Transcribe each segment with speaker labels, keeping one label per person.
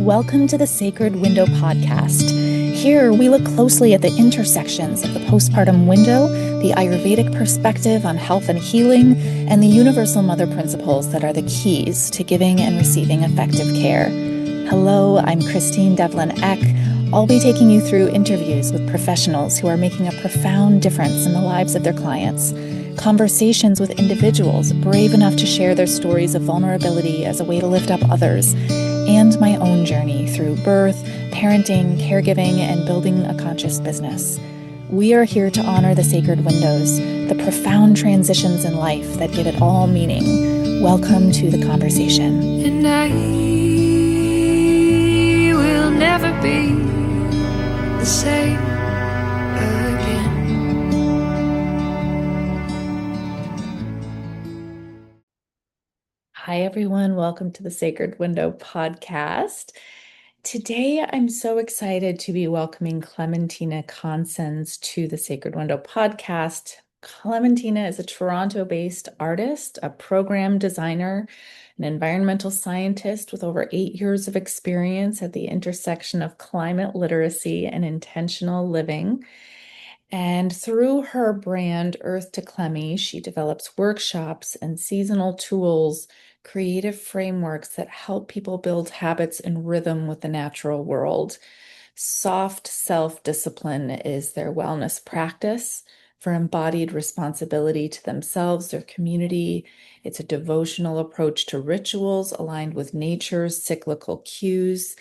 Speaker 1: Welcome to the Sacred Window podcast. Here, we look closely at the intersections of the postpartum window, the Ayurvedic perspective on health and healing, and the universal mother principles that are the keys to giving and receiving effective care. Hello, I'm Christine Devlin Eck. I'll be taking you through interviews with professionals who are making a profound difference in the lives of their clients, conversations with individuals brave enough to share their stories of vulnerability as a way to lift up others, and my own journey through birth, parenting, caregiving, and building a conscious business. We are here to honor the sacred windows, the profound transitions in life that give it all meaning. Welcome to the conversation.
Speaker 2: And I will never be the same again.
Speaker 1: Hi, everyone. Welcome to the Sacred Window podcast. Today, I'm so excited to be welcoming Clementina Consens to the Sacred Window podcast. Clementina is a Toronto-based artist, a program designer, an environmental scientist with over 8 years of experience at the intersection of climate literacy and intentional living. And through her brand, Earth to Clemi, she develops workshops and seasonal tools, creative frameworks that help people build habits in rhythm with the natural world. Soft self-discipline is their wellness practice for embodied responsibility to themselves, their community. It's a devotional approach to rituals aligned with nature's cyclical cues.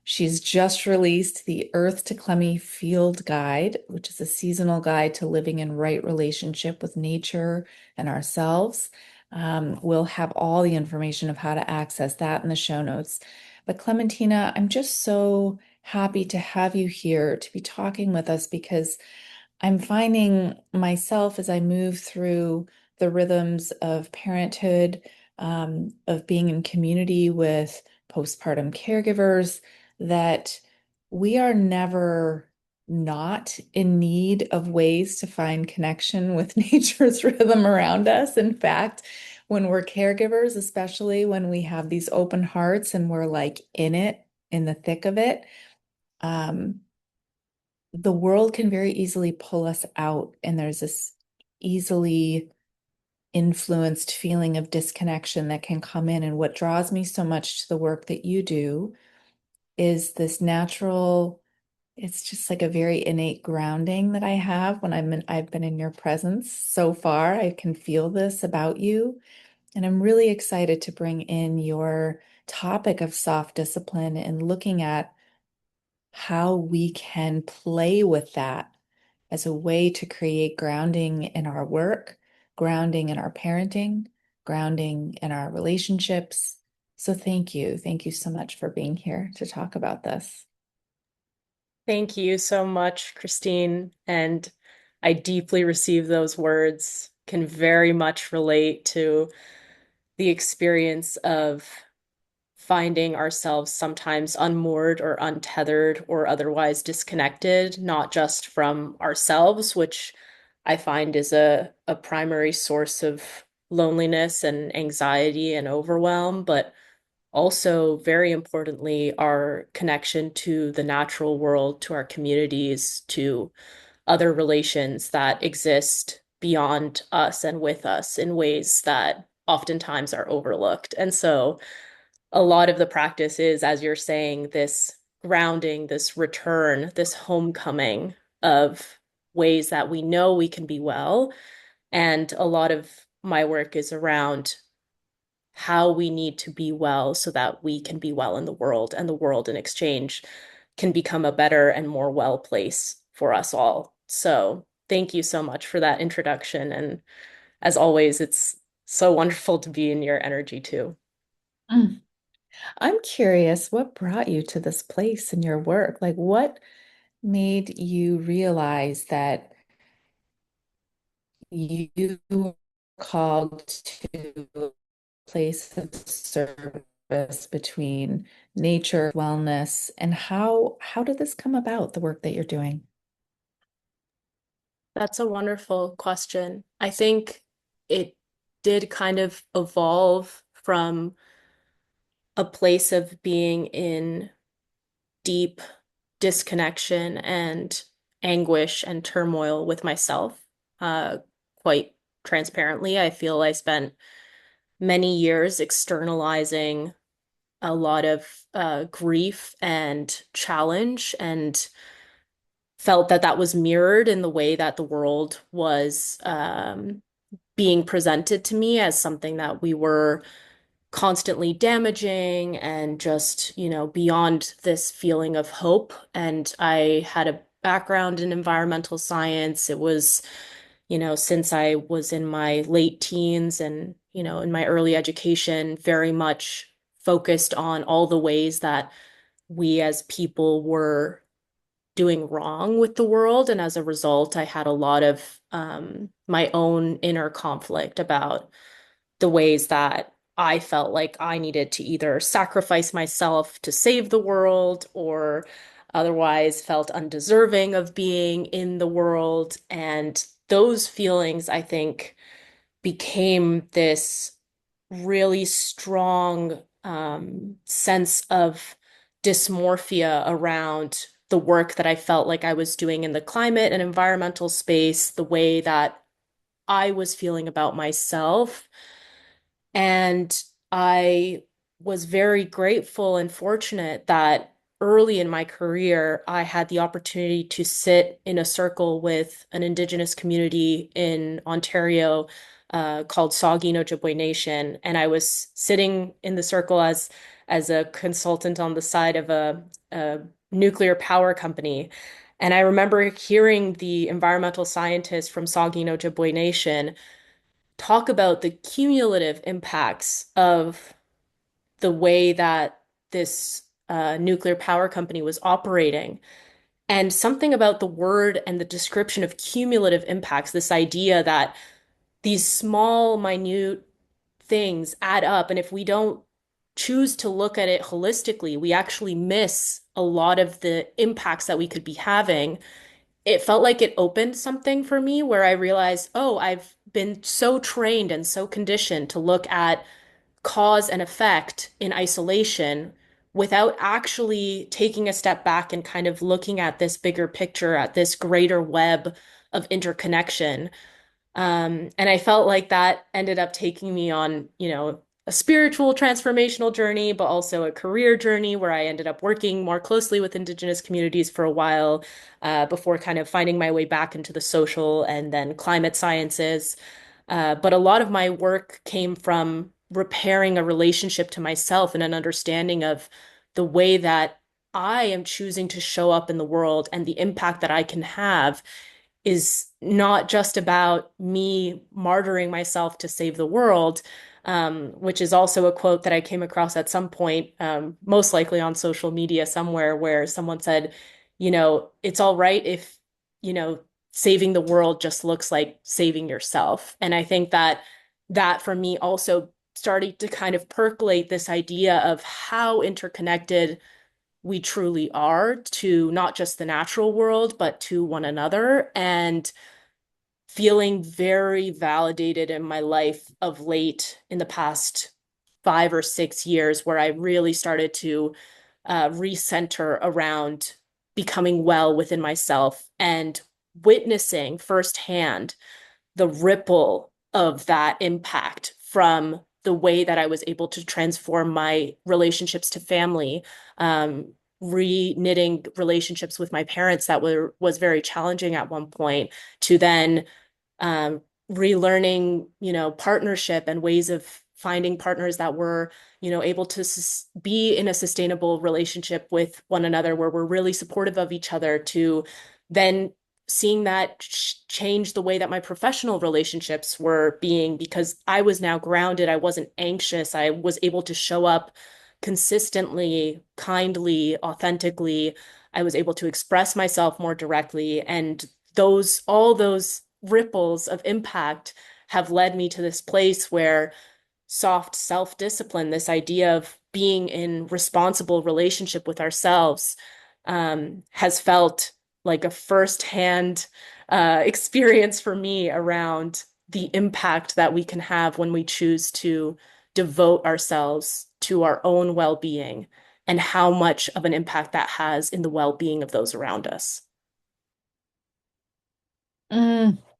Speaker 1: She's just released the Earth to Clemi Field Guide, which is a seasonal guide to living in right relationship with nature and ourselves. We'll have all the information of how to access that in the show notes. But Clementina, I'm just so happy to have you here to be talking with us because I'm finding myself as I move through the rhythms of parenthood, of being in community with postpartum caregivers, that we are never not in need of ways to find connection with nature's rhythm around us. In fact, when we're caregivers, especially when we have these open hearts and we're like in it, in the thick of it, um, the world can very easily pull us out, and there's this easily influenced feeling of disconnection that can come in. And what draws me so much to the work that you do is this natural, it's just like a very innate grounding that I have when I've been in your presence so far. I can feel this about you. And I'm really excited to bring in your topic of soft discipline and looking at how we can play with that as a way to create grounding in our work, grounding in our parenting, grounding in our relationships. So thank you. Thank you so much for being here to talk about this.
Speaker 3: Thank you so much, Christine. And I deeply receive those words, can very much relate to the experience of finding ourselves sometimes unmoored or untethered or otherwise disconnected, not just from ourselves, which I find is a primary source of loneliness and anxiety and overwhelm, but also very importantly, our connection to the natural world, to our communities, to other relations that exist beyond us and with us in ways that oftentimes are overlooked. And so a lot of the practice is, as you're saying, this grounding, this return, this homecoming of ways that we know we can be well. And a lot of my work is around how we need to be well so that we can be well in the world, and the world in exchange can become a better and more well place for us all. So thank you so much for that introduction. And as always, it's so wonderful to be in your energy too.
Speaker 1: Mm. I'm curious, what brought you to this place in your work? Like, what made you realize that you were called to a place of service between nature, wellness, and how did this come about, the work that you're doing?
Speaker 3: That's a wonderful question. I think it did kind of evolve from a place of being in deep disconnection and anguish and turmoil with myself. Quite transparently, I feel I spent many years externalizing a lot of grief and challenge, and felt that that was mirrored in the way that the world was being presented to me as something that we were constantly damaging and just, beyond this feeling of hope. And I had a background in environmental science. It was, since I was in my late teens and, in my early education, very much focused on all the ways that we as people were doing wrong with the world. And as a result, I had a lot of my own inner conflict about the ways that I felt like I needed to either sacrifice myself to save the world or otherwise felt undeserving of being in the world. And those feelings, I think, became this really strong sense of dysmorphia around the work that I felt like I was doing in the climate and environmental space, the way that I was feeling about myself. And I was very grateful and fortunate that early in my career, I had the opportunity to sit in a circle with an Indigenous community in Ontario called Saugeen Ojibwe Nation. And I was sitting in the circle as a consultant on the side of a nuclear power company. And I remember hearing the environmental scientists from Saugeen Ojibwe Nation talk about the cumulative impacts of the way that this nuclear power company was operating. And something about the word and the description of cumulative impacts, this idea that these small, minute things add up. And if we don't choose to look at it holistically, we actually miss a lot of the impacts that we could be having. It felt like it opened something for me where I realized, oh, I've been so trained and so conditioned to look at cause and effect in isolation without actually taking a step back and kind of looking at this bigger picture, at this greater web of interconnection. And I felt like that ended up taking me on, a spiritual transformational journey, but also a career journey where I ended up working more closely with Indigenous communities for a while, before kind of finding my way back into the social and then climate sciences. But a lot of my work came from repairing a relationship to myself and an understanding of the way that I am choosing to show up in the world and the impact that I can have is not just about me martyring myself to save the world, which is also a quote that I came across at some point, most likely on social media somewhere, where someone said, it's all right if, you know, saving the world just looks like saving yourself. And I think that that for me also started to kind of percolate this idea of how interconnected we truly are to not just the natural world, but to one another. And feeling very validated in my life of late in the past 5 or 6 years, where I really started to recenter around becoming well within myself and witnessing firsthand the ripple of that impact from the way that I was able to transform my relationships to family, re-knitting relationships with my parents that was very challenging at one point, to then um, relearning, partnership and ways of finding partners that were, able to be in a sustainable relationship with one another, where we're really supportive of each other, to then seeing that change the way that my professional relationships were being, because I was now grounded. I wasn't anxious. I was able to show up consistently, kindly, authentically. I was able to express myself more directly. And all those ripples of impact have led me to this place where soft self-discipline, this idea of being in responsible relationship with ourselves, has felt like a firsthand experience for me around the impact that we can have when we choose to devote ourselves to our own well-being and how much of an impact that has in the well-being of those around us.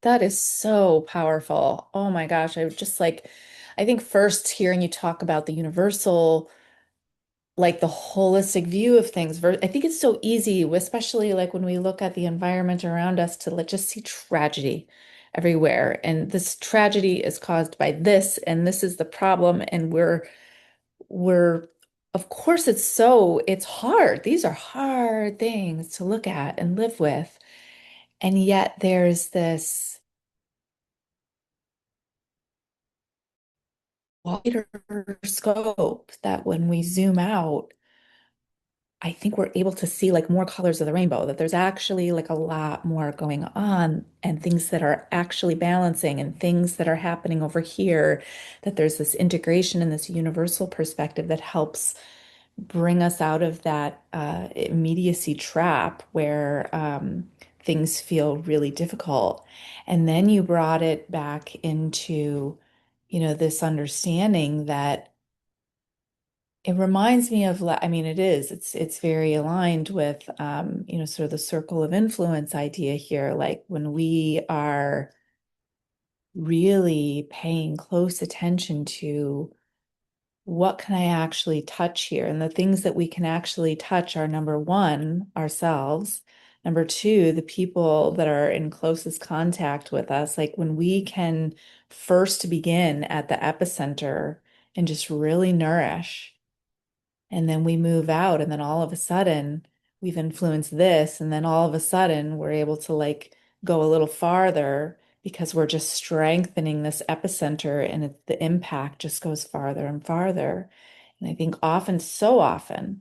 Speaker 1: That is so powerful. Oh my gosh. I would just like, I think first hearing you talk about the universal, like the holistic view of things, I think it's so easy, especially like when we look at the environment around us, to just see tragedy everywhere. And this tragedy is caused by this, and this is the problem. And we're, of course, it's hard. These are hard things to look at and live with. And yet there's this wider scope that when we zoom out, I think we're able to see like more colors of the rainbow, that there's actually like a lot more going on and things that are actually balancing and things that are happening over here, that there's this integration and this universal perspective that helps bring us out of that immediacy trap where things feel really difficult. And then you brought it back into, this understanding that it reminds me of, I mean, it's very aligned with, sort of the circle of influence idea here. Like when we are really paying close attention to what can I actually touch here? And the things that we can actually touch are number one, ourselves. Number two, the people that are in closest contact with us. Like when we can first begin at the epicenter and just really nourish, and then we move out, and then all of a sudden we've influenced this, and then all of a sudden we're able to like go a little farther because we're just strengthening this epicenter, and the impact just goes farther and farther. And I think often, so often,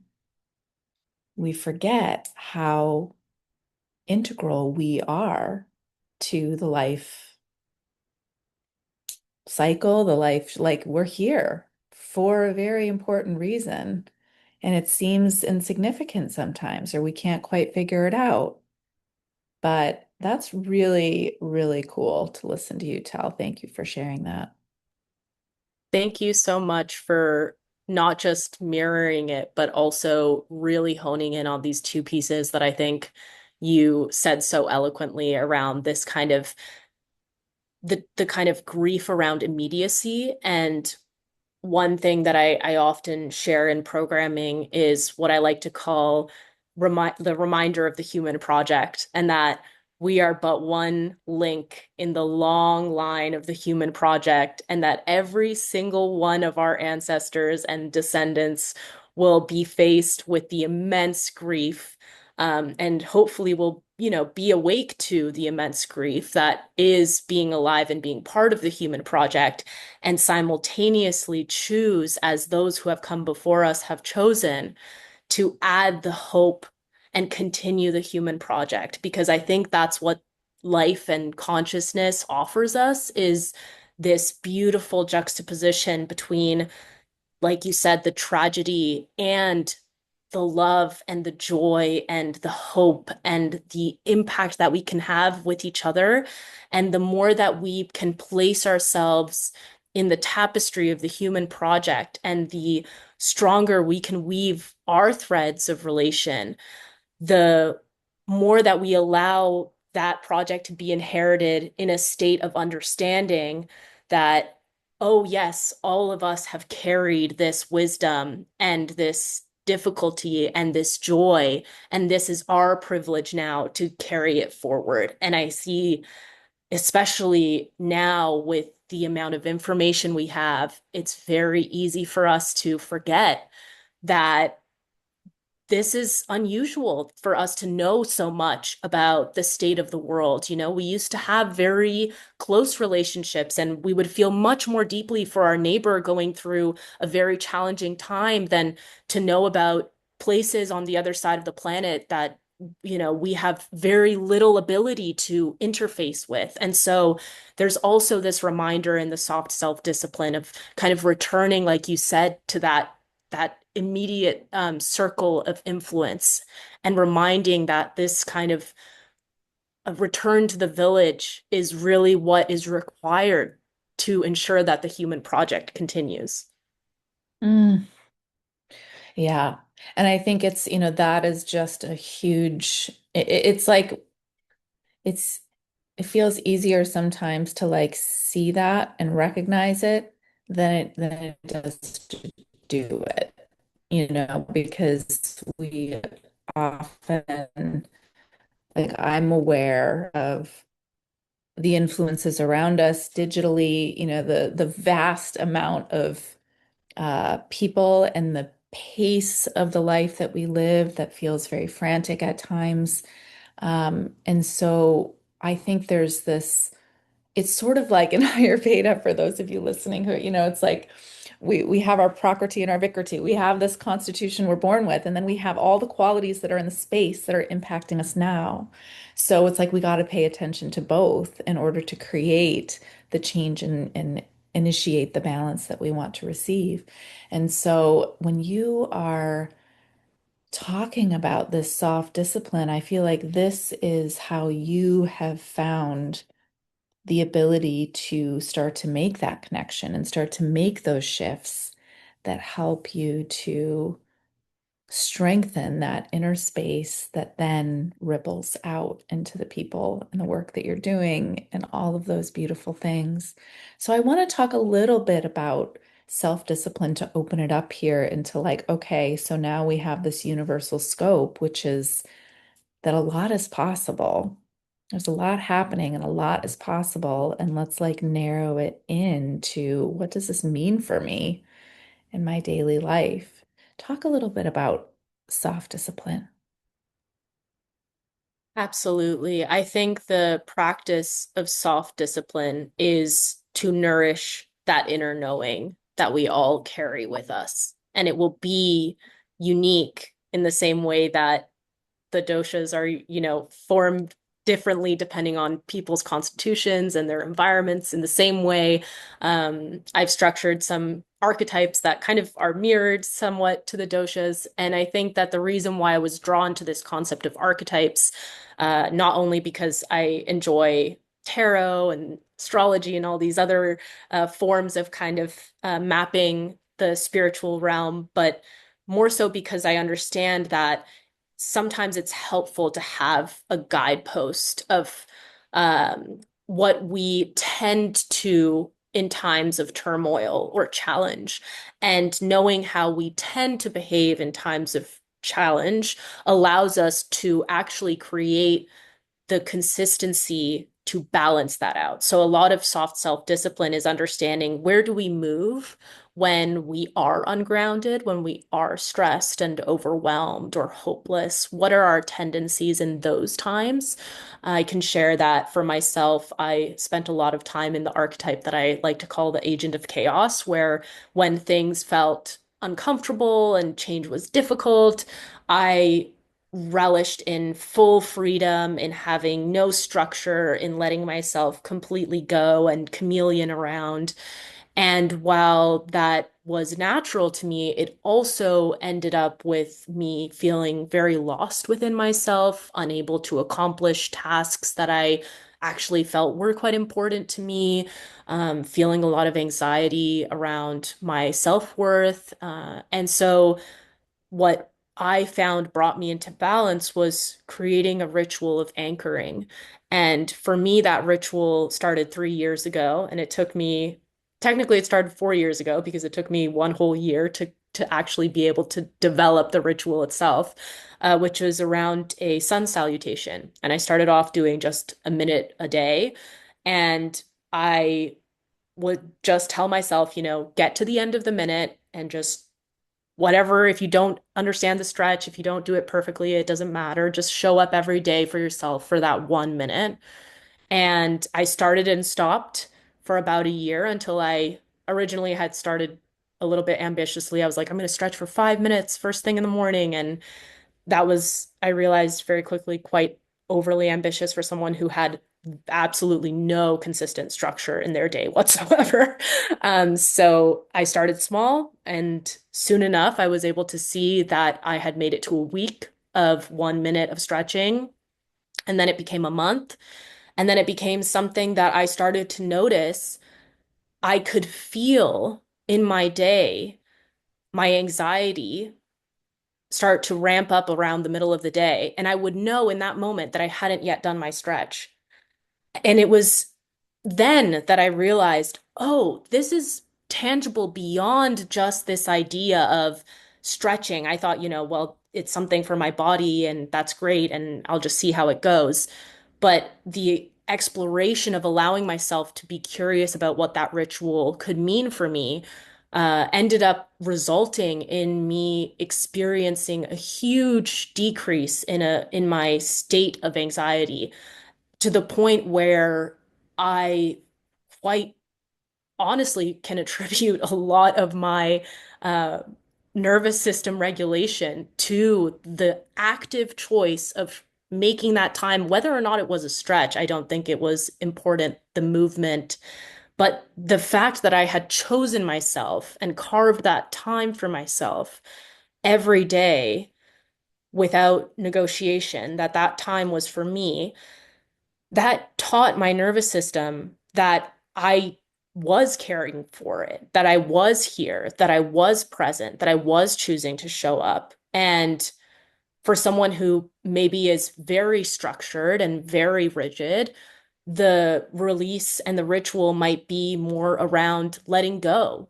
Speaker 1: we forget how integral we are to the life cycle, the life, like we're here for a very important reason. And it seems insignificant sometimes, or we can't quite figure it out. But that's really, really cool to listen to you tell. Thank you for sharing that.
Speaker 3: Thank you so much for not just mirroring it, but also really honing in on these two pieces that I think you said so eloquently around this kind of the kind of grief around immediacy. And one thing that I often share in programming is what I like to call the reminder of the human project, and that we are but one link in the long line of the human project, and that every single one of our ancestors and descendants will be faced with the immense grief, and hopefully will, be awake to the immense grief that is being alive and being part of the human project, and simultaneously choose, as those who have come before us have chosen, to add the hope and continue the human project. Because I think that's what life and consciousness offers us, is this beautiful juxtaposition between, like you said, the tragedy and the love and the joy and the hope and the impact that we can have with each other. And the more that we can place ourselves in the tapestry of the human project, and the stronger we can weave our threads of relation, the more that we allow that project to be inherited in a state of understanding that, oh, yes, all of us have carried this wisdom and this difficulty and this joy, and this is our privilege now to carry it forward. And I see, especially now with the amount of information we have, it's very easy for us to forget that this is unusual for us to know so much about the state of the world. We used to have very close relationships, and we would feel much more deeply for our neighbor going through a very challenging time than to know about places on the other side of the planet that, we have very little ability to interface with. And so there's also this reminder in the soft self-discipline of kind of returning, like you said, to that immediate circle of influence, and reminding that this kind of a return to the village is really what is required to ensure that the human project continues.
Speaker 1: Mm, yeah. And I think that is just a huge, it's like, it's, it feels easier sometimes to like see that and recognize it than it does to do it, because we often, like, I'm aware of the influences around us digitally, the vast amount of people and the pace of the life that we live that feels very frantic at times. And so I think there's this, it's sort of like in Ayurveda, for those of you listening who, it's like we have our Prakriti and our Vikriti. We have this constitution we're born with, and then we have all the qualities that are in the space that are impacting us now. So it's like we got to pay attention to both in order to create the change and initiate the balance that we want to receive. And so when you are talking about this soft discipline, I feel like this is how you have found the ability to start to make that connection and start to make those shifts that help you to strengthen that inner space that then ripples out into the people and the work that you're doing and all of those beautiful things. So I want to talk a little bit about self-discipline to open it up here into like, okay, so now we have this universal scope, which is that a lot is possible. There's a lot happening and a lot is possible. And let's like narrow it in to what does this mean for me in my daily life? Talk a little bit about soft discipline.
Speaker 3: Absolutely. I think the practice of self-discipline is to nourish that inner knowing that we all carry with us. And it will be unique in the same way that the doshas are, formed differently depending on people's constitutions and their environments. In the same way, I've structured some archetypes that kind of are mirrored somewhat to the doshas. And I think that the reason why I was drawn to this concept of archetypes, not only because I enjoy tarot and astrology and all these other forms of kind of mapping the spiritual realm, but more so because I understand that sometimes it's helpful to have a guidepost of what we tend to in times of turmoil or challenge. And knowing how we tend to behave in times of challenge allows us to actually create the consistency to balance that out. So a lot of soft self-discipline is understanding where do we move when we are ungrounded, when we are stressed and overwhelmed or hopeless? What are our tendencies in those times? I can share that for myself. I spent a lot of time in the archetype that I like to call the agent of chaos, where when things felt uncomfortable and change was difficult, I relished in full freedom, in having no structure, in letting myself completely go and chameleon around. And while that was natural to me, it also ended up with me feeling very lost within myself, unable to accomplish tasks that I actually felt were quite important to me, feeling a lot of anxiety around my self-worth. And so what I found brought me into balance was creating a ritual of anchoring. And for me, that ritual started 3 years ago, and it took me, technically it started 4 years ago because it took me one whole year to actually be able to develop the ritual itself, which was around a sun salutation. And I started off doing just a minute a day, and I would just tell myself, get to the end of the minute and just whatever, if you don't understand the stretch, if you don't do it perfectly, it doesn't matter. Just show up every day for yourself for that 1 minute. And I started and stopped for about a year until I originally had started a little bit ambitiously. I was like, I'm going to stretch for 5 minutes first thing in the morning. And that was, I realized very quickly, quite overly ambitious for someone who had absolutely no consistent structure in their day whatsoever. So I started small, and soon enough, I was able to see that I had made it to a week of 1 minute of stretching. And then it became a month. And then it became something that I started to notice I could feel in my day my anxiety start to ramp up around the middle of the day. And I would know in that moment that I hadn't yet done my stretch. And it was then that I realized, oh, this is tangible beyond just this idea of stretching. I thought, well, it's something for my body and that's great and I'll just see how it goes. But the exploration of allowing myself to be curious about what that ritual could mean for me ended up resulting in me experiencing a huge decrease in my state of anxiety to the point where I quite honestly can attribute a lot of my uh, nervous system regulation to the active choice of making that time, whether or not it was a stretch. I don't think it was important, the movement, but the fact that I had chosen myself and carved that time for myself every day without negotiation, that that time was for me, that taught my nervous system that I was caring for it, that I was here, that I was present, that I was choosing to show up. And for someone who maybe is very structured and very rigid, the release and the ritual might be more around letting go,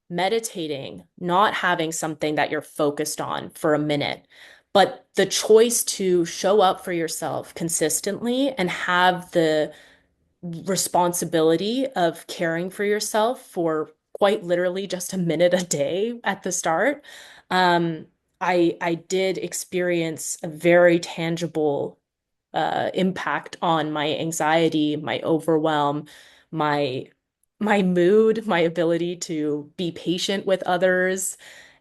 Speaker 3: meditating, not having something that you're focused on for a minute, but the choice to show up for yourself consistently and have the responsibility of caring for yourself for quite literally just a minute a day at the start. Um, I did experience a very tangible impact on my anxiety, my overwhelm, my my mood, my ability to be patient with others.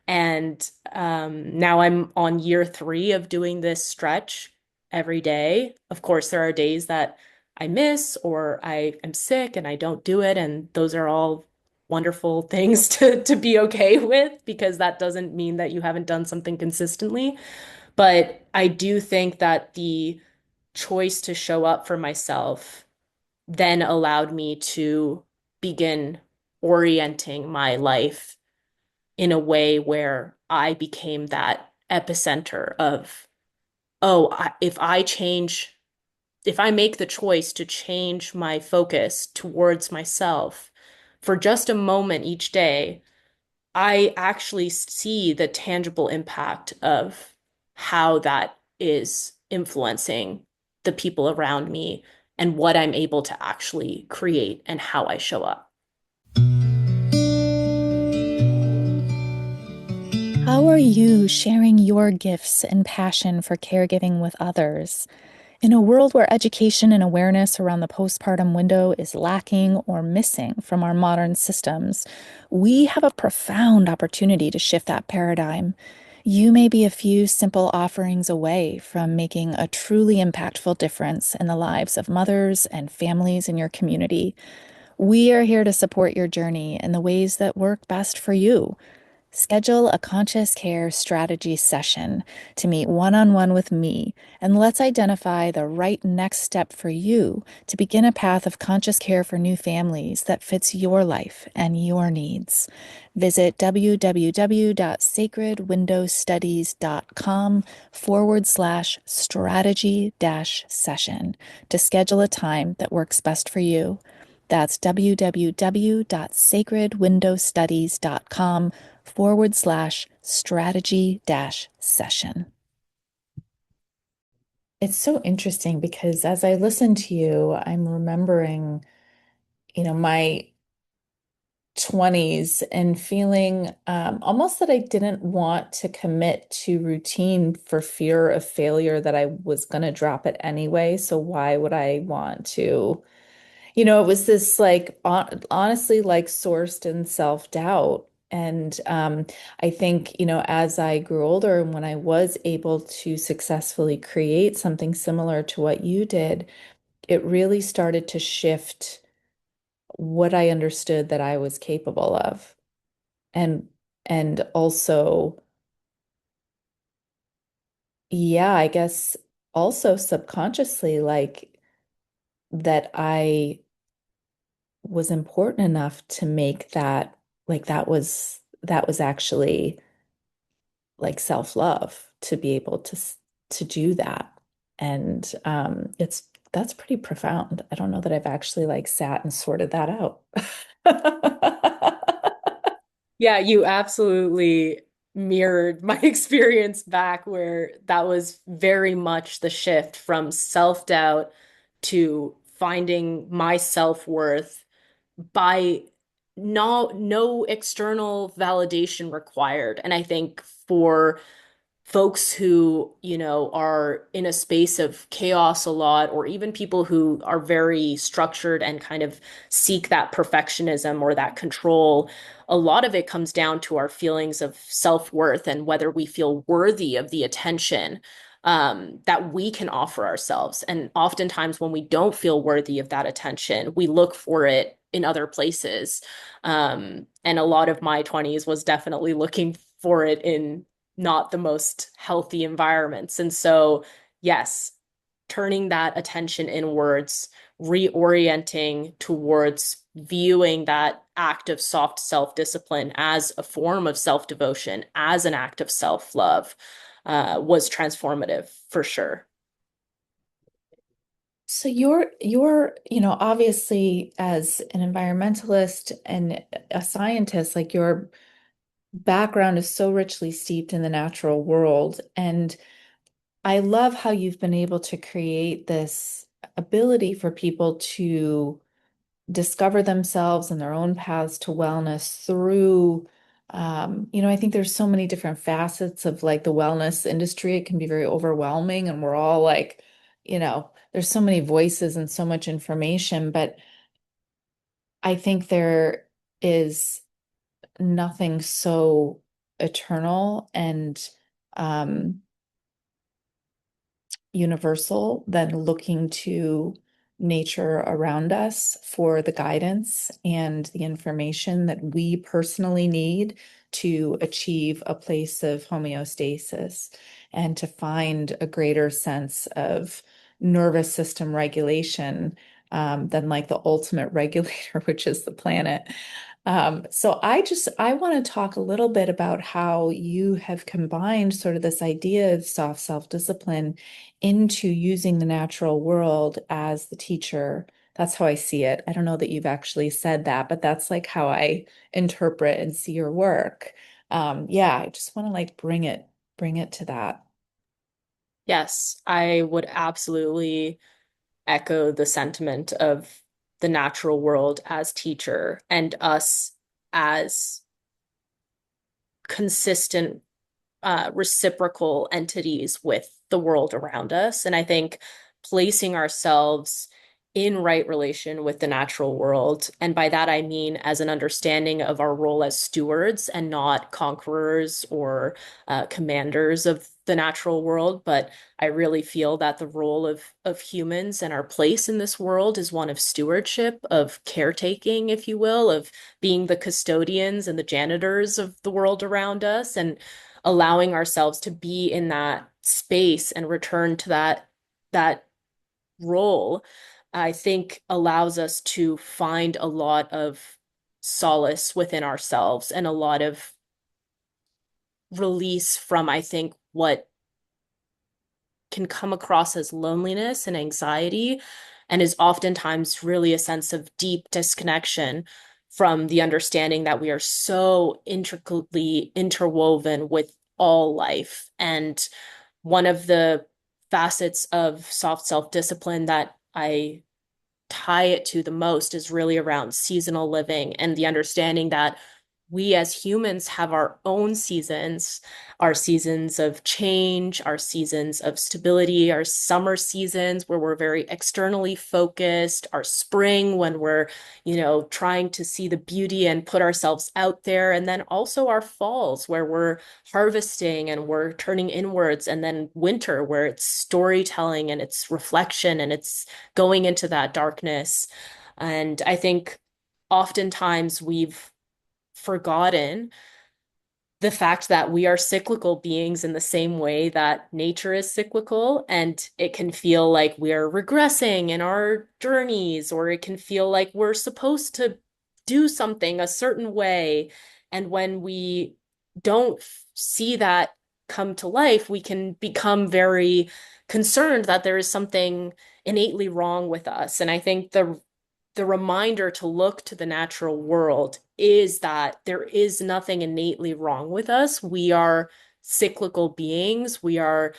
Speaker 3: And now I'm on year 3 of doing this stretch every day. Of course, there are days that I miss or I am sick and I don't do it, and those are all wonderful things to be okay with because that doesn't mean that you haven't done something consistently. But I do think that the choice to show up for myself then allowed me to begin orienting my life in a way where I became that epicenter of, oh, if I make the choice to change my focus towards myself for just a moment each day, I actually see the tangible impact of how that is influencing the people around me and what I'm able to actually create and how I show up.
Speaker 1: How are you sharing your gifts and passion for caregiving with others? In a world where education and awareness around the postpartum window is lacking or missing from our modern systems, we have a profound opportunity to shift that paradigm. You may be a few simple offerings away from making a truly impactful difference in the lives of mothers and families in your community. We are here to support your journey in the ways that work best for you. Schedule a conscious care strategy session to meet one on one with me, and let's identify the right next step for you to begin a path of conscious care for new families that fits your life and your needs. Visit www.sacredwindowstudies.com/strategy-session to schedule a time that works best for you. That's www.sacredwindowstudies.com/strategy-session. It's so interesting because as I listen to you, I'm remembering, my 20s and feeling almost that I didn't want to commit to routine for fear of failure, that I was going to drop it anyway. So why would I want to? It was this like honestly like sourced in self-doubt. And I think, as I grew older and when I was able to successfully create something similar to what you did, it really started to shift what I understood that I was capable of. And and also, yeah, I guess also subconsciously like that I was important enough to make that like that was actually like self-love to be able to do that. And it's that's pretty profound. I don't know that I've actually like sat and sorted that out.
Speaker 3: Yeah, you absolutely mirrored my experience back where that was very much the shift from self-doubt to finding my self-worth by no external validation required. And I think for folks who, are in a space of chaos a lot, or even people who are very structured and kind of seek that perfectionism or that control, a lot of it comes down to our feelings of self-worth and whether we feel worthy of the attention that we can offer ourselves. And oftentimes, when we don't feel worthy of that attention, we look for it in other places. And a lot of my 20s was definitely looking for it in not the most healthy environments. And so, yes, turning that attention inwards, reorienting towards viewing that act of soft self-discipline as a form of self-devotion, as an act of self-love, was transformative for sure.
Speaker 1: So obviously as an environmentalist and a scientist, like your background is so richly steeped in the natural world. And I love how you've been able to create this ability for people to discover themselves and their own paths to wellness through, I think there's so many different facets of like the wellness industry. It can be very overwhelming, and we're all like, there's so many voices and so much information, but I think there is nothing so eternal and um, universal than looking to nature around us for the guidance and the information that we personally need to achieve a place of homeostasis and to find a greater sense of nervous system regulation than like the ultimate regulator, which is the planet. So I want to talk a little bit about how you have combined sort of this idea of soft self-discipline into using the natural world as the teacher. That's how I see it. I don't know that you've actually said that, but that's like how I interpret and see your work. Yeah, I just want to like bring it to that.
Speaker 3: Yes, I would absolutely echo the sentiment of the natural world as teacher and us as consistent reciprocal entities with the world around us. And I think placing ourselves in right relation with the natural world, and by that I mean as an understanding of our role as stewards and not conquerors or commanders of the natural world, but I really feel that the role of humans and our place in this world is one of stewardship, of caretaking, if you will, of being the custodians and the janitors of the world around us. And allowing ourselves to be in that space and return to that role, I think allows us to find a lot of solace within ourselves and a lot of release from, I think, what can come across as loneliness and anxiety, and is oftentimes really a sense of deep disconnection from the understanding that we are so intricately interwoven with all life. And one of the facets of soft self-discipline that I tie it to the most is really around seasonal living and the understanding that we as humans have our seasons of change, our seasons of stability, our summer seasons where we're very externally focused, our spring when we're, trying to see the beauty and put ourselves out there, and then also our falls where we're harvesting and we're turning inwards, and then winter where it's storytelling and it's reflection and it's going into that darkness. And I think oftentimes we've forgotten the fact that we are cyclical beings in the same way that nature is cyclical, and it can feel like we're regressing in our journeys, or it can feel like we're supposed to do something a certain way. And when we don't see that come to life, we can become very concerned that there is something innately wrong with us. And I think the reminder to look to the natural world is that there is nothing innately wrong with us. We are cyclical beings. We are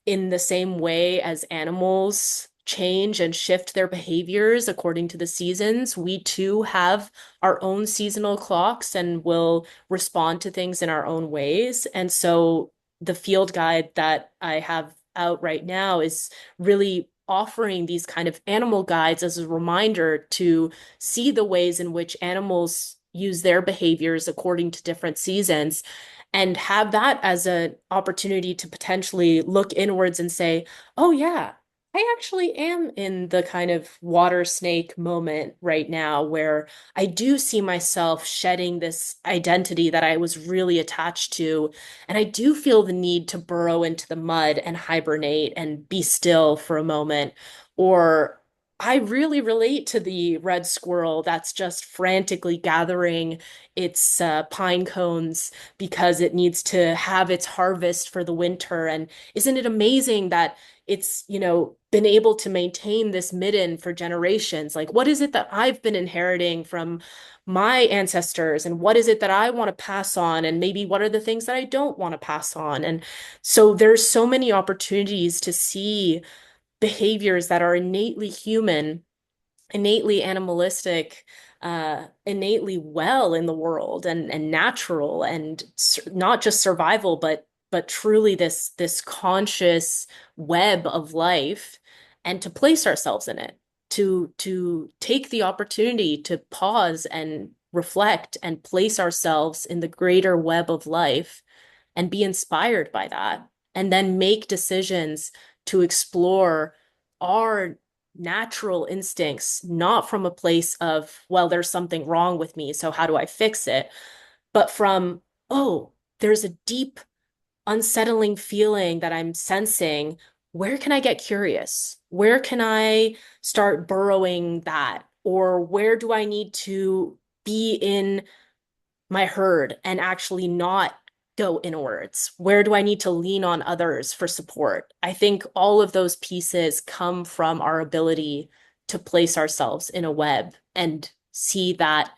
Speaker 3: in the same way as animals change and shift their behaviors according to the seasons, we too have our own seasonal clocks and will respond to things in our own ways. And so the field guide that I have out right now is really offering these kind of animal guides as a reminder to see the ways in which animals use their behaviors according to different seasons and have that as an opportunity to potentially look inwards and say, oh, yeah, I actually am in the kind of water snake moment right now where I do see myself shedding this identity that I was really attached to. And I do feel the need to burrow into the mud and hibernate and be still for a moment. Or I really relate to the red squirrel that's just frantically gathering its pine cones because it needs to have its harvest for the winter. And isn't it amazing that it's, been able to maintain this midden for generations? Like, what is it that I've been inheriting from my ancestors? And what is it that I want to pass on? And maybe what are the things that I don't want to pass on? And so there's so many opportunities to see behaviors that are innately human, innately animalistic, innately well in the world and natural and not just survival, but truly this conscious web of life, and to place ourselves in it, to take the opportunity to pause and reflect and place ourselves in the greater web of life and be inspired by that, and then make decisions to explore our natural instincts, not from a place of, well, there's something wrong with me, so how do I fix it? But from, oh, there's a deep, unsettling feeling that I'm sensing. Where can I get curious? Where can I start burrowing that? Or where do I need to be in my herd and actually not go inwards? Where do I need to lean on others for support? I think all of those pieces come from our ability to place ourselves in a web and see that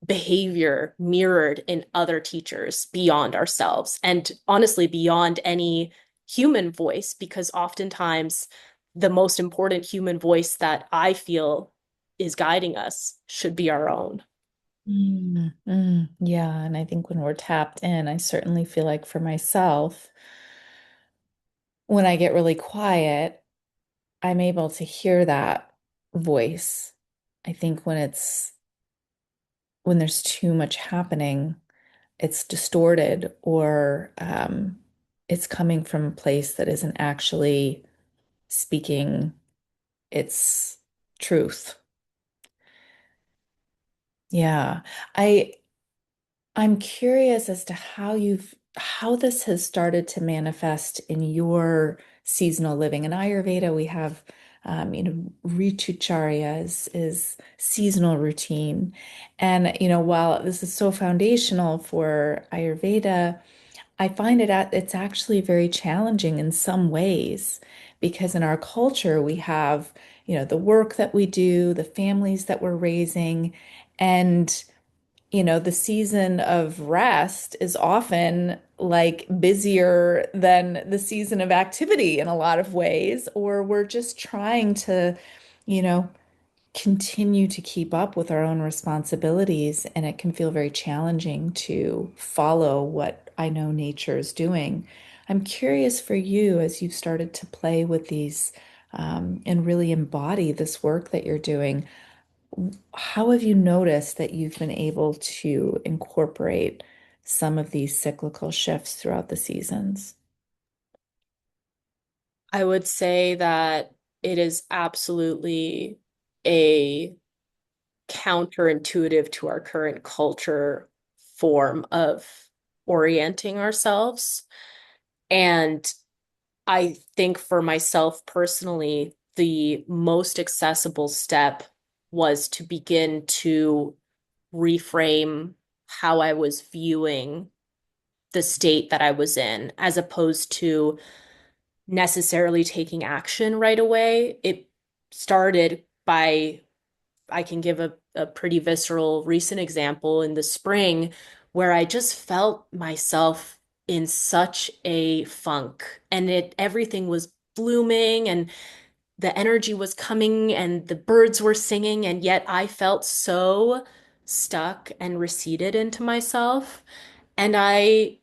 Speaker 3: behavior mirrored in other teachers beyond ourselves, and honestly, beyond any human voice, because oftentimes the most important human voice that I feel is guiding us should be our own.
Speaker 1: Yeah, and I think when we're tapped in, I certainly feel like for myself, when I get really quiet, I'm able to hear that voice. I think when there's too much happening, it's distorted or it's coming from a place that isn't actually speaking its truth. Yeah. I I'm curious as to how this has started to manifest in your seasonal living. In Ayurveda, we have Ritucharya is seasonal routine. And while this is so foundational for Ayurveda, I find it's actually very challenging in some ways because in our culture we have, the work that we do, the families that we're raising, and the season of rest is often like busier than the season of activity in a lot of ways, or we're just trying to, you know, continue to keep up with our own responsibilities, and it can feel very challenging to follow what I know nature is doing. I'm curious for you as you've started to play with these and really embody this work that you're doing. How have you noticed that you've been able to incorporate some of these cyclical shifts throughout the seasons?
Speaker 3: I would say that it is absolutely a counterintuitive to our current culture form of orienting ourselves. And I think for myself personally, the most accessible step was to begin to reframe how I was viewing the state that I was in, as opposed to necessarily taking action right away. It started by, I can give a pretty visceral recent example in the spring where I just felt myself in such a funk, and everything was blooming and the energy was coming and the birds were singing, and yet I felt so stuck and receded into myself. And I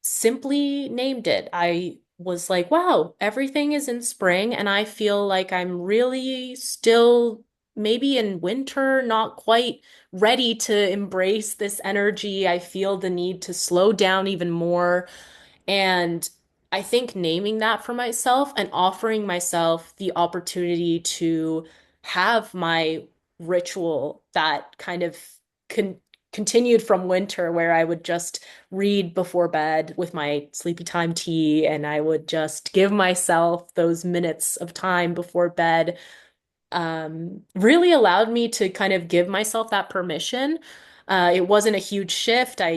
Speaker 3: simply named it. I was like, wow, everything is in spring, and I feel like I'm really still maybe in winter, not quite ready to embrace this energy. I feel the need to slow down even more. And I think naming that for myself and offering myself the opportunity to have my ritual that kind of con continued from winter, where I would just read before bed with my sleepy time tea, and I would just give myself those minutes of time before bed, really allowed me to kind of give myself that permission. It wasn't a huge shift. I,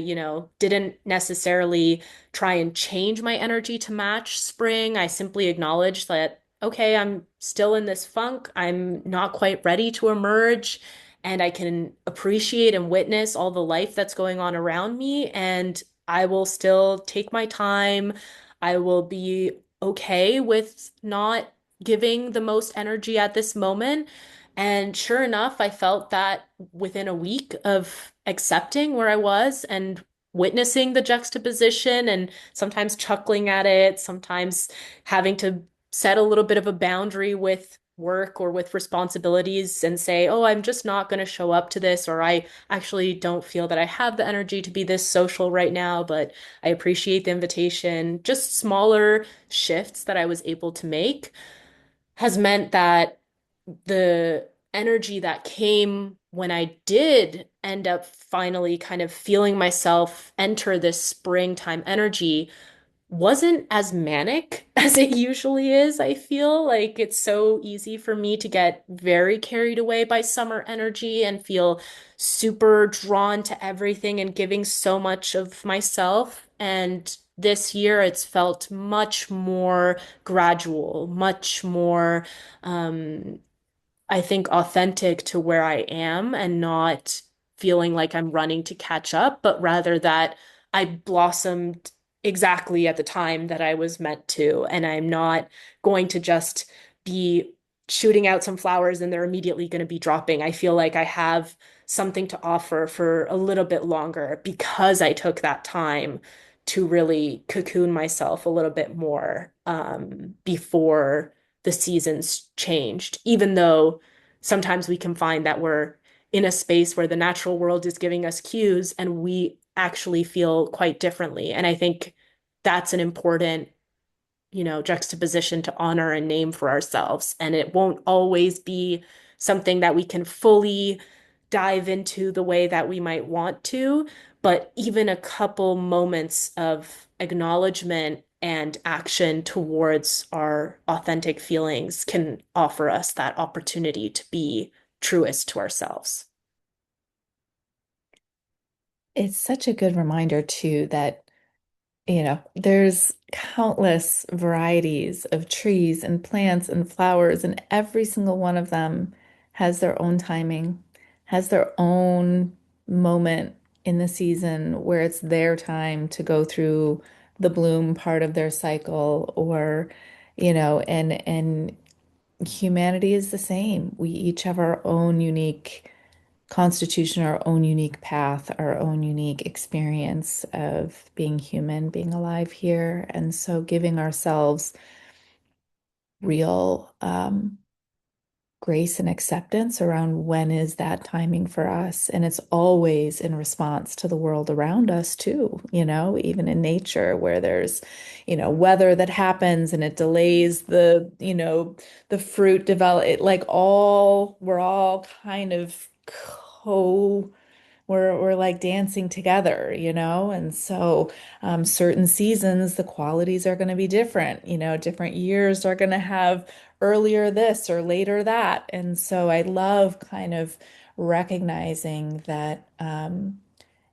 Speaker 3: didn't necessarily try and change my energy to match spring. I simply acknowledged that, okay, I'm still in this funk. I'm not quite ready to emerge, and I can appreciate and witness all the life that's going on around me. And I will still take my time. I will be okay with not giving the most energy at this moment. And sure enough, I felt that within a week of accepting where I was and witnessing the juxtaposition and sometimes chuckling at it, sometimes having to set a little bit of a boundary with work or with responsibilities and say, oh, I'm just not going to show up to this, or I actually don't feel that I have the energy to be this social right now, but I appreciate the invitation. Just smaller shifts that I was able to make has meant that the energy that came when I did end up finally kind of feeling myself enter this springtime energy wasn't as manic as it usually is. I feel like it's so easy for me to get very carried away by summer energy and feel super drawn to everything and giving so much of myself. And this year, it's felt much more gradual, much more I think, authentic to where I am, and not feeling like I'm running to catch up, but rather that I blossomed exactly at the time that I was meant to. And I'm not going to just be shooting out some flowers and they're immediately going to be dropping. I feel like I have something to offer for a little bit longer because I took that time to really cocoon myself a little bit more, before the seasons changed, even though sometimes we can find that we're in a space where the natural world is giving us cues and we actually feel quite differently. And I think that's an important, juxtaposition to honor and name for ourselves. And it won't always be something that we can fully dive into the way that we might want to, but even a couple moments of acknowledgement and action towards our authentic feelings can offer us that opportunity to be truest to ourselves.
Speaker 1: It's such a good reminder too that there's countless varieties of trees and plants and flowers, and every single one of them has their own timing, has their own moment in the season where it's their time to go through the bloom part of their cycle, or, and humanity is the same. We each have our own unique constitution, our own unique path, our own unique experience of being human, being alive here. And so giving ourselves real grace and acceptance around when is that timing for us. And it's always in response to the world around us too, even in nature where there's, weather that happens and it delays the fruit develop it, like we're all kind of we're like dancing together, and so certain seasons, the qualities are going to be different. Different years are going to have earlier this or later that. And so I love kind of recognizing that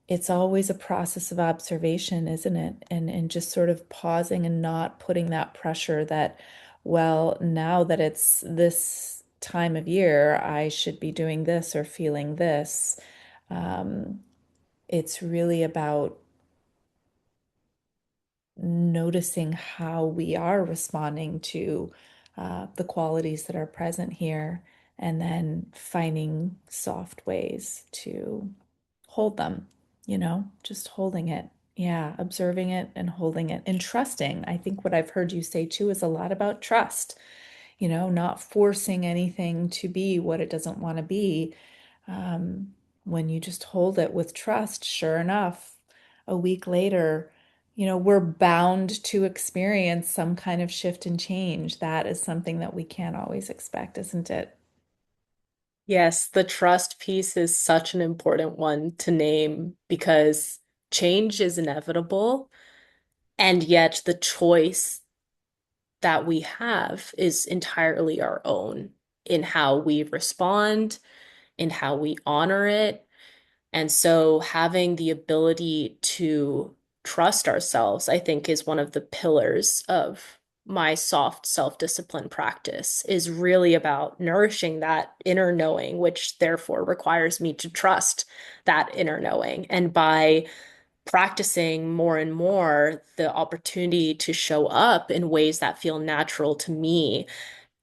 Speaker 1: it's always a process of observation, isn't it? And just sort of pausing and not putting that pressure that, well, now that it's this time of year, I should be doing this or feeling this. Um, it's really about noticing how we are responding to the qualities that are present here, and then finding soft ways to hold them, just holding it. Yeah, observing it and holding it and trusting. I think what I've heard you say too is a lot about trust, not forcing anything to be what it doesn't want to be. Um, when you just hold it with trust, sure enough, a week later, we're bound to experience some kind of shift and change. That is something that we can't always expect, isn't it?
Speaker 3: Yes, the trust piece is such an important one to name because change is inevitable, and yet the choice that we have is entirely our own in how we respond, in how we honor it. And so having the ability to trust ourselves, I think, is one of the pillars of my soft self-discipline practice, is really about nourishing that inner knowing, which therefore requires me to trust that inner knowing. And by practicing more and more the opportunity to show up in ways that feel natural to me,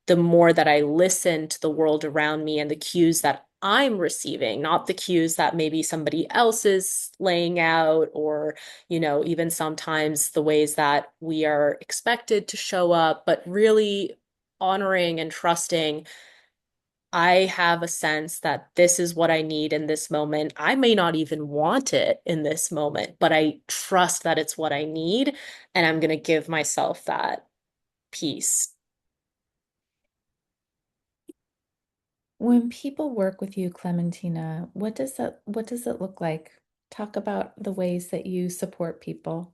Speaker 3: the more that I listen to the world around me and the cues that I'm receiving, not the cues that maybe somebody else is laying out, or, even sometimes the ways that we are expected to show up, but really honoring and trusting. I have a sense that this is what I need in this moment. I may not even want it in this moment, but I trust that it's what I need, and I'm going to give myself that peace.
Speaker 1: When people work with you, Clementina, what does it look like? Talk about the ways that you support people.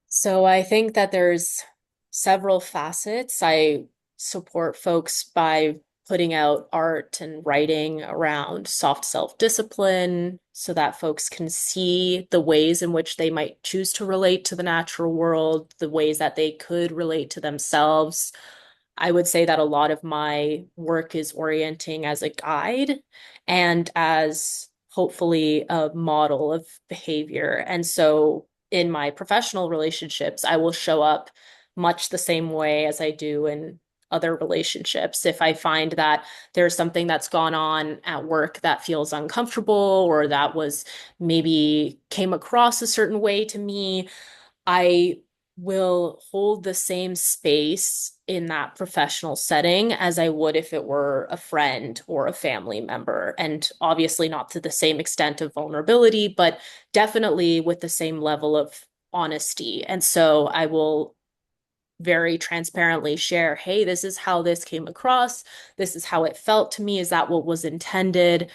Speaker 3: So I think that there's several facets. I support folks by putting out art and writing around soft self-discipline so that folks can see the ways in which they might choose to relate to the natural world, the ways that they could relate to themselves. I would say that a lot of my work is orienting as a guide and as hopefully a model of behavior. And so in my professional relationships, I will show up much the same way as I do in other relationships. If I find that there's something that's gone on at work that feels uncomfortable, or that was maybe came across a certain way to me, I will hold the same space in that professional setting as I would if it were a friend or a family member. And obviously, not to the same extent of vulnerability, but definitely with the same level of honesty. And so I will very transparently share, hey, this is how this came across. This is how it felt to me. Is that what was intended?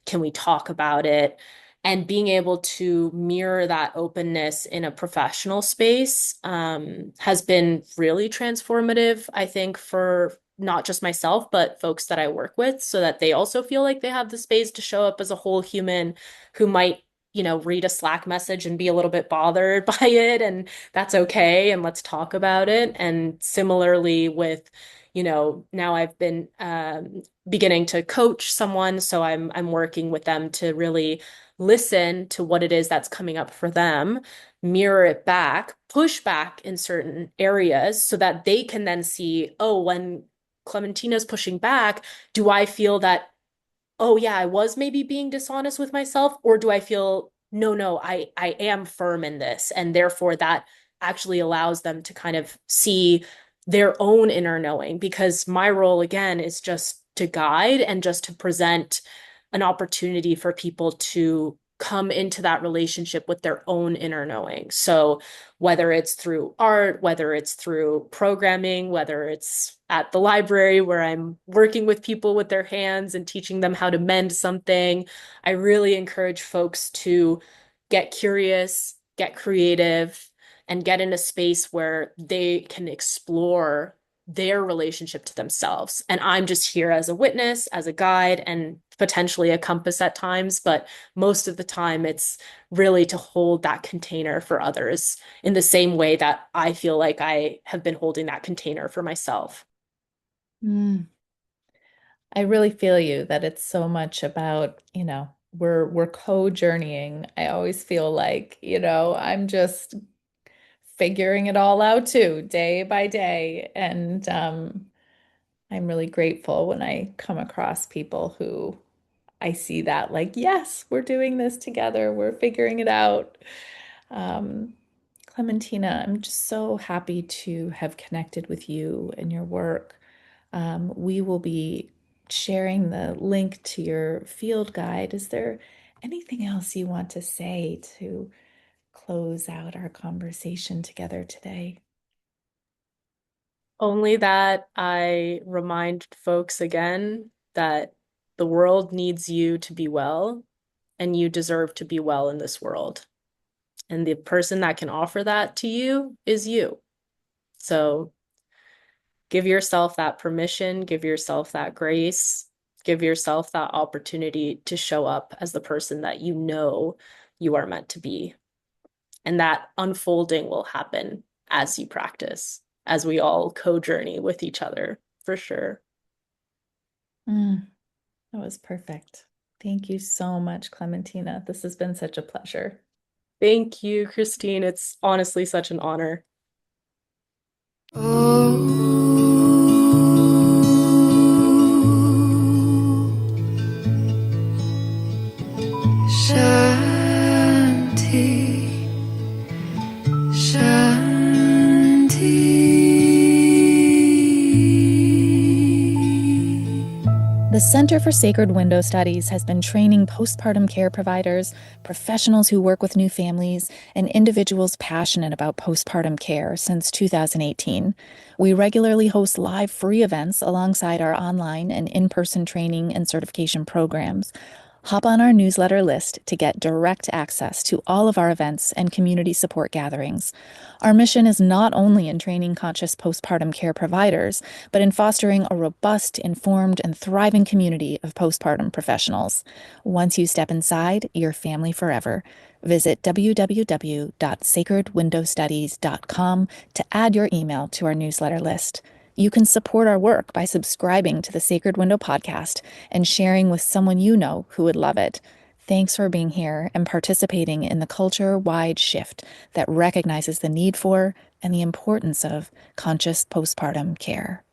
Speaker 3: Can we talk about it? And being able to mirror that openness in a professional space has been really transformative, I think, for not just myself, but folks that I work with, so that they also feel like they have the space to show up as a whole human who might, read a Slack message and be a little bit bothered by it, and that's okay, and let's talk about it. And similarly with, now I've been beginning to coach someone, so I'm working with them to really listen to what it is that's coming up for them, mirror it back, push back in certain areas so that they can then see, oh, when Clementina's pushing back, do I feel that, oh yeah, I was maybe being dishonest with myself, or do I feel, no, no, I am firm in this, and therefore that actually allows them to kind of see their own inner knowing, because my role again is just to guide and just to present an opportunity for people to come into that relationship with their own inner knowing. So whether it's through art, whether it's through programming, whether it's at the library where I'm working with people with their hands and teaching them how to mend something, I really encourage folks to get curious, get creative, and get in a space where they can explore their relationship to themselves. And I'm just here as a witness, as a guide, and potentially a compass at times, but most of the time it's really to hold that container for others in the same way that I feel like I have been holding that container for myself.
Speaker 1: Mm. I really feel you that it's so much about, we're co-journeying. I always feel like, I'm just figuring it all out too, day by day. And I'm really grateful when I come across people who I see that like, yes, we're doing this together. We're figuring it out. Um, Clementina, I'm just so happy to have connected with you and your work. We will be sharing the link to your field guide. Is there anything else you want to say to close out our conversation together today?
Speaker 3: Only that I remind folks again that the world needs you to be well, and you deserve to be well in this world. And the person that can offer that to you is you. So give yourself that permission, give yourself that grace, give yourself that opportunity to show up as the person that you know you are meant to be. And that unfolding will happen as you practice, as we all co-journey with each other, for sure.
Speaker 1: Mm, that was perfect. Thank you so much, Clementina. This has been such a pleasure.
Speaker 3: Thank you, Christine. It's honestly such an honor.
Speaker 2: Shanti, Shanti.
Speaker 1: The Center for Sacred Window Studies has been training postpartum care providers, professionals who work with new families, and individuals passionate about postpartum care since 2018. We regularly host live free events alongside our online and in-person training and certification programs. Hop on our newsletter list to get direct access to all of our events and community support gatherings. Our mission is not only in training conscious postpartum care providers, but in fostering a robust, informed, and thriving community of postpartum professionals. Once you step inside, you're family forever. Visit www.sacredwindowstudies.com to add your email to our newsletter list. You can support our work by subscribing to the Sacred Window podcast and sharing with someone you know who would love it. Thanks for being here and participating in the culture-wide shift that recognizes the need for and the importance of conscious postpartum care.